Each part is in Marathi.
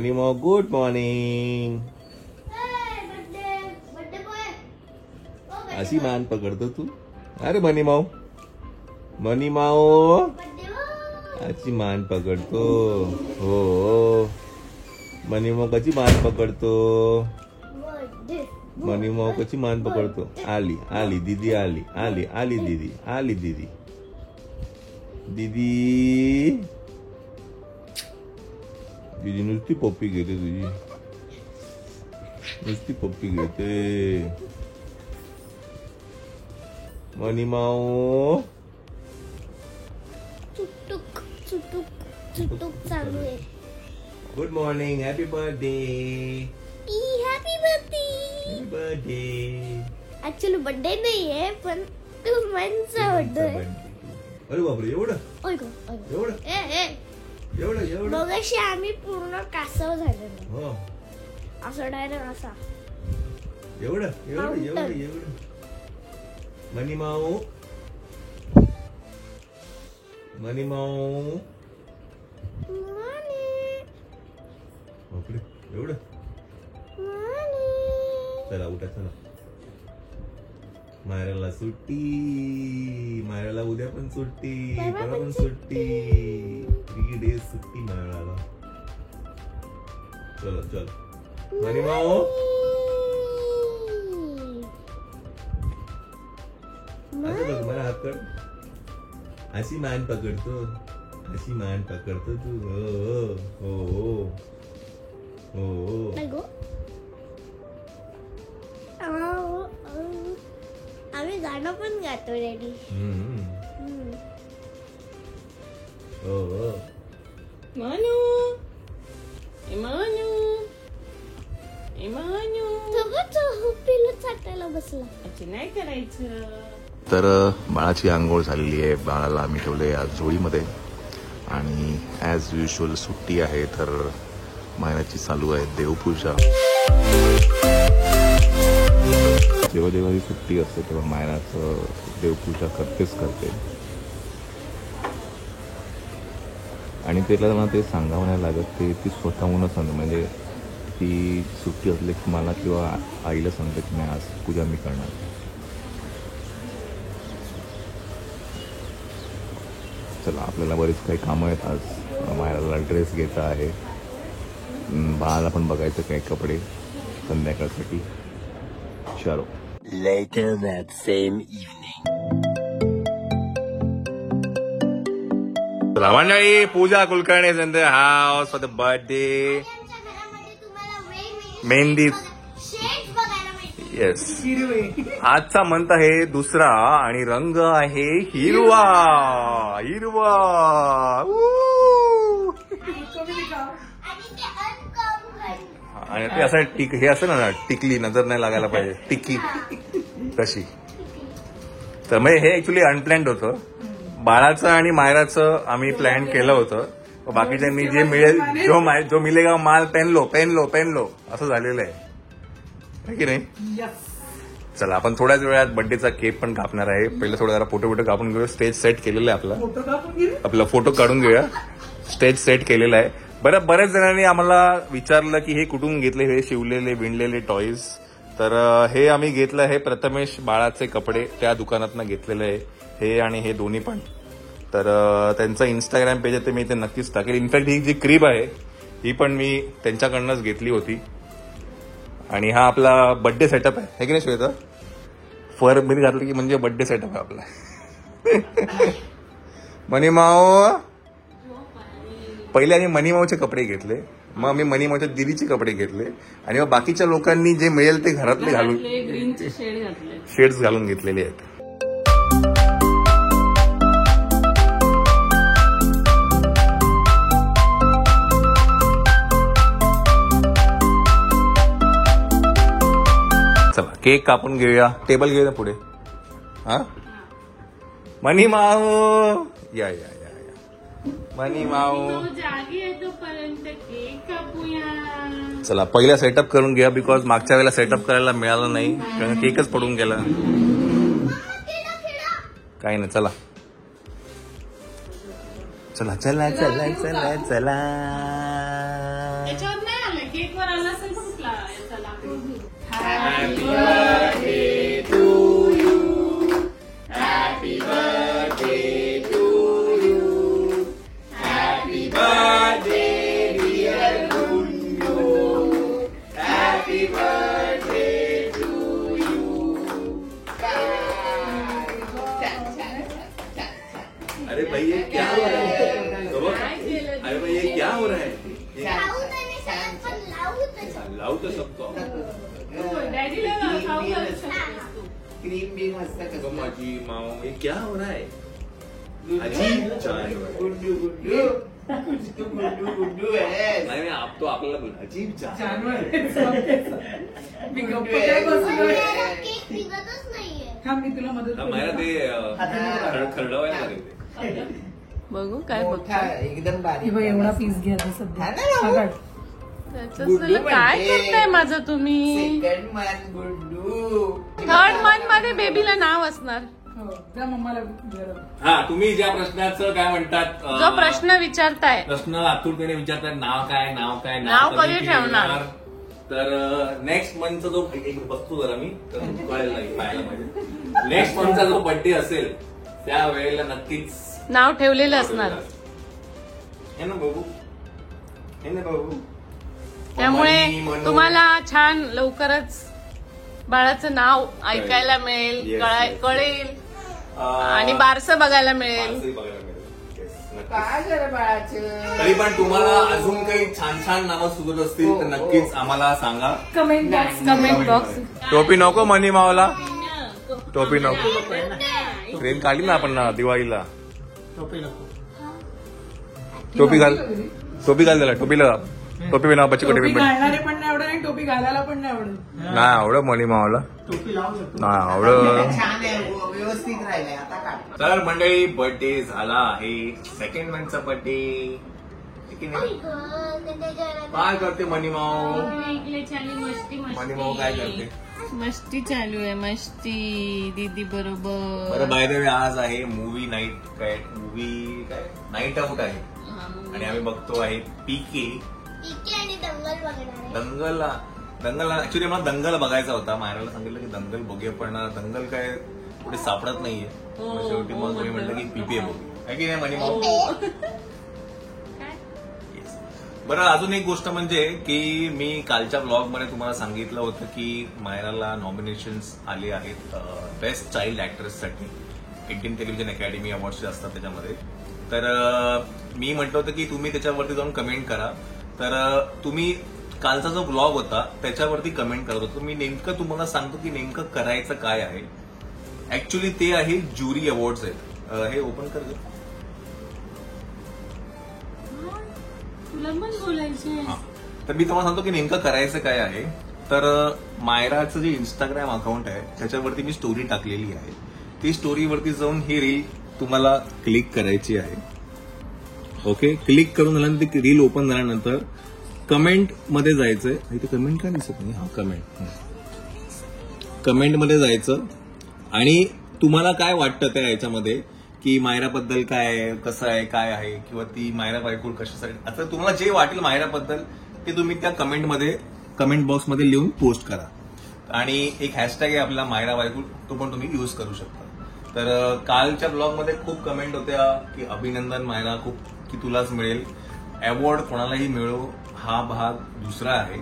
मनी माऊ गुड मॉर्निंग. अशी मान पकडतो तू. अरे मनी माऊ अशी मान पकडतो. हो मनी माऊ कशी मान पकडतो. मनी माऊ कशी मान पकडतो. आली आली दीदी आली आली आली दीदी आली दीदी दीदी दीदी नुसती पप्पी घेते तुझी. नुसती पप्पी घेते. मनी माऊ चुटुक चुटुक चुटुक चालू आहे. Good morning. Happy birthday. Happy birthday. Happy birthday. Actually birthday नाहीये पण तू माझा बर्थडे. अरे बापरे एवढं. एवढं एवढं एवढं. मगाशी आम्ही पूर्ण कासव झालेलो. हो असं डायरेक्ट असा. एवढं एवढं एवढं एवढं. मनी माऊ मनी माऊ. बापरे एवढं. चला उठा चला. मायराला सुट्टी. मायराला उद्या पण सुट्टी. परवा पण सुट्टी. 3 days सुट्टी मायराला. चलो चलो मनी माऊ. मला हात कर. अशी मान पकडतो. अशी मान पकडतो तू. हो हो हो. आम्ही गाणं पण गातो रेडी. हो हो. मानू इमानू इमानू पिलू चाटायला बसला. अच्छा नाही करायचं. तर बाळाची आंघोळ झालेली आहे. बाळाला आम्ही ठेवले आज झोळीमध्ये आणि ॲज युजल सुट्टी आहे तर महिन्याची चालू आहे देवपूजा. जेव्हा जेव्हा ही सुट्टी असते तेव्हा मायनाचं देवपूजा करते आणि त्याला मला ते सांगावं नाही लागत. ते ती स्वतःहूनच सांगते. म्हणजे ती सुट्टी असली की मला किंवा आईला सांगते की नाही आज पूजा मी करणार. चला आपल्याला बरीच काही कामं आहेत आज. मायराला ड्रेस घेता आहे. बाळाला पण बघायचं काही कपडे संध्याकाळसाठी. चलो. Later that same evening. मंडळी Pooja Kulkarni in the house for the birthday. Mehndi. Yes. आजचा मंथ आहे दुसरा आणि रंग आहे हिरवा. हिरवा. आणि ते असं हे असं ना टिकली नजर नाही लागायला पाहिजे. टिकली तशी. तर म्हणजे हे ऍक्च्युली अनप्लॅन्ड होतं. बाळाचं आणि मायराचं आम्ही प्लॅन केलं होतं. बाकीच्यांनी जे मिळेल जो मिलेगा माल पेन लो असं झालेलं आहे की नाही. चला आपण थोड्याच वेळात बर्थडेचा केक पण कापणार आहे. पहिलं थोडं जरा फोटो कापून घेऊया. स्टेज सेट केलेलं आहे. आपला फोटो काढून घेऊया. स्टेज सेट केलेला आहे. बऱ्याच जणांनी आम्हाला विचारलं की हे कुठून घेतले हे शिवलेले विणलेले टॉईज. तर हे आम्ही घेतलं. हे प्रथमेश बाळाचे कपडे त्या दुकानातनं घेतलेले आहे. हे आणि हे दोन्ही पण. तर त्यांचं इंस्टाग्राम पेज आहे ते मी इथे नक्कीच टाकेल. इनफॅक्ट ही जी क्रीब आहे ही पण मी त्यांच्याकडनंच घेतली होती. आणि हा आपला बर्थडे सेटअप आहे की नाही श्वेता. फर मध्ये घातलं की म्हणजे बर्थडे सेटअप आहे आपला. मनी माऊ. पहिले आम्ही मनी माऊचे कपडे घेतले. मग आम्ही मनी माऊच्या दिदीचे कपडे घेतले आणि मग बाकीच्या लोकांनी जे मिळेल ते घरातले घालून ग्रीनचे शेड्स घालून घेतलेले आहेत. चला केक कापून घेऊया. टेबल घेऊया पुढे. हा मनी माऊ या या या या. मनी माऊ जागी येतोपर्यंत केक कापूया. चला पहिला सेटअप करून घ्या. बिकॉज मागच्या वेळेला सेटअप करायला मिळालं नाही कारण केकच पडून गेला. काही नाही. चला चला चला चला चला चला. त्याच्यावर नाही अरे भाई ये क्या हो रहा है? अरे भाई ये क्या हो रहा है? लावू तर नाही शकत, पण लावू तर शकतो. लावू तर शकतो. डॅडीला खाऊ घालू शकतेस तू. क्रीम बी मस्त तो माझी माव ये क्या हो रहा है? अजीब चाय हो रहा है. गुड्डू गुड्डू गुड्डू गुड्डू आहे. नाही आप तो आपल्याला बोल अजीब चाय. मी गप्प गुड्डू काय आहे, बसू गुड्डू गं? आहे. केक निघतच नाहीये. थांब मी तुला मदत मला करते. ते खरडवायला लागेल ते. बघू काय मोठा एकदम हे बारीक बघ, एवढा पीस घ्या आता सध्या. हा ना, हा काढ. त्याच्यात काय करताय माझं तुम्ही? सेकंड मन गुड्डू. थर्ड मंथ मध्ये बेबीला नाव असणार. हो, त्या मम्माला विचारा. हा तुम्ही ज्या प्रश्नाचं काय म्हणतात जो प्रश्न विचारताय प्रश्न आतुरतेने विचारतात नाव काय नाव काय नाव कधी ठेवणार? तर नेक्स्ट मंथचा जो एक बघतो जरा मी तर कळेल नाही पाहायला पाहिजे. नेक्स्ट मंथचा जो बर्थडे असेल त्या वेळेला नक्कीच नाव ठेवलेलं असणार. हे ना बघू हे ना बघू त्यामुळे म्हणून- तुम्हाला छान लवकरच बाळाचं नाव ऐकायला मिळेल, Yes, yes. कळेल आणि बारसं बघायला मिळेल. माणसंही बघायला मिळेल. Yes, नक्कीच. काय जरा बाळाचं तरी पण तुम्हाला अजून काही छान छान नावं सुचत असतील तर नक्कीच आम्हाला सांगा. Comment box comment box. टोपी नको मनी मावला टोपी नको. ट्रेन काढली ना आपण ना दिवाळीला. टोपी घाल टोपी घाल त्याला टोपी लगा टोपी नाव बच्ची टोपी कोटी घालणारे पण नाही आवडत आणि टोपी घालायला पण नाही आवडत. नाही आवडं मनी मावला नाही आवडं. छान आहे व्यवस्थित राहिलंय आता काढ. तर मंडळी बर्थडे झाला आहे. सेकंड मंथचा बर्थडे आई गं, त्याच्या काय करते मनी माव मस्ती मनी माव काय करते. मस्ती चालू आहे. मस्ती दीदी बरोबर. बरं बाय द वे आज आहे मूवी नाईट काय नाईट आउट आहे आणि आम्ही बघतो आहे पीके. पीके आणि दंगल बघणार आहे. दंगल ऍक्च्युली मला दंगल बघायचा होता. मायराला सांगितलं की दंगल बघूया पण दंगल काय कुठे सापडत नाहीये. मग शेवटी मग मी म्हटलं की पीपीए बघू आहे की नाही मनी माऊ. बरं अजून एक गोष्ट म्हणजे की मी कालच्या ब्लॉगमध्ये तुम्हाला सांगितलं होतं की मायराला नॉमिनेशन्स आले आहेत बेस्ट चाइल्ड ऍक्ट्रेससाठी. इंडियन टेलिव्हिजन अकॅडमी अवॉर्ड्स जे असतात त्याच्यामध्ये. तर मी म्हटलं होतं की तुम्ही त्याच्यावरती जाऊन कमेंट करा. तर तुम्ही कालचा जो ब्लॉग होता त्याच्यावरती कमेंट करत होतो. मी नेमकं तुम्हाला सांगतो की नेमकं करायचं काय आहे. ऍक्च्युली ते आहे ज्युरी अवॉर्ड्स आहेत. हे ओपन कर. तुला पण बोलायचं. तर मी तुम्हाला सांगतो की नेमकं करायचं काय आहे. तर मायराचं जे इंस्टाग्राम अकाउंट आहे त्याच्यावरती मी स्टोरी टाकलेली आहे. ती स्टोरीवरती जाऊन ही रील तुम्हाला क्लिक करायची आहे. ओके क्लिक करून झाल्यानंतर ती रील ओपन झाल्यानंतर कमेंट मध्ये जायचंय. इथे कमेंट काय दिसत नाही. हा कमेंट मध्ये जायचं आणि तुम्हाला काय वाटतं त्या याच्यामध्ये की मायराबद्दल काय आहे कसं आहे काय आहे किंवा ती मायरा बायकुल कशासाठी आता तुम्हाला जे वाटेल मायराबद्दल ते तुम्ही त्या कमेंट बॉक्समध्ये लिहून पोस्ट करा. आणि एक हॅशटॅग आहे आपला मायरा बायकुल तो पण तुम्ही यूज करू शकता. तर कालच्या ब्लॉगमध्ये खूप कमेंट होत्या की अभिनंदन मायरा खूप की तुलाच मिळेल अवॉर्ड कोणालाही मिळो हा भाग दुसरा आहे.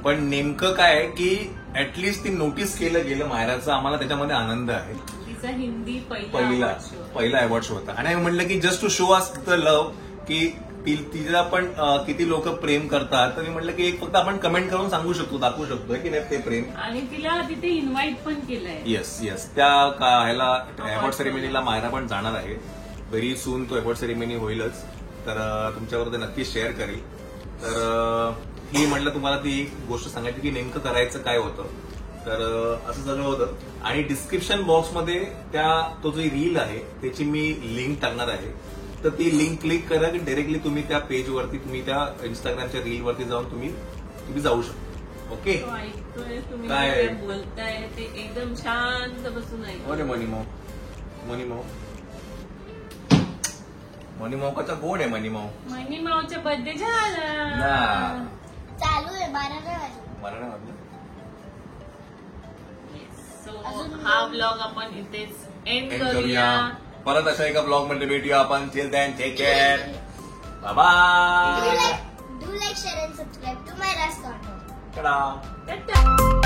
पण नेमकं काय आहे की ऍटलिस्ट ती नोटीस केलं गेलं मायराचं आम्हाला त्याच्यामध्ये आनंद आहे. तिचा हिंदी पहिला अवॉर्ड शो होता आणि म्हटलं की just to show us the love की तिला पण किती लोक प्रेम करतात. तर मी म्हटलं की एक फक्त आपण कमेंट करून सांगू शकतो दाखवू शकतो की नाही ते प्रेम. आणि तिला तिथे इन्व्हाइट पण केलंय. येस त्या ह्याला अवॉर्ड सेरेमनीला मायरा पण जाणार आहे. व्हेरी सून तो अवॉर्ड सेरेमनी होईलच. तर तुमच्यावर ते नक्की शेअर करेल. तर ही म्हटलं तुम्हाला ती गोष्ट सांगायची की नेमकं करायचं काय होतं. तर असं सगळं होतं आणि डिस्क्रिप्शन बॉक्समध्ये तो जो रील आहे त्याची मी लिंक टाकणार आहे. तर ती लिंक क्लिक करा की डायरेक्टली तुम्ही त्या पेजवरती तुम्ही त्या इंस्टाग्रामच्या रीलवरती जाऊन तुम्ही जाऊ शकता. ओके ऐकतोय तुम्ही काय? काय बोलताय ते एकदम शांत बसून ऐकतो. अरे मनीमाव कसा गोड आहे मनीमाव. मनी मावचा बर्थडे झाला. ना चालू आहे 12 वाजले. मला नाही वाटलं सो अजून हा ब्लॉग आपण इथेच एंड End करूया. परत अशा एका ब्लॉग मध्ये भेटूया आपण. Till then take care. Do bye. like, share and subscribe to my Ras Cartoon. Tata. Tata.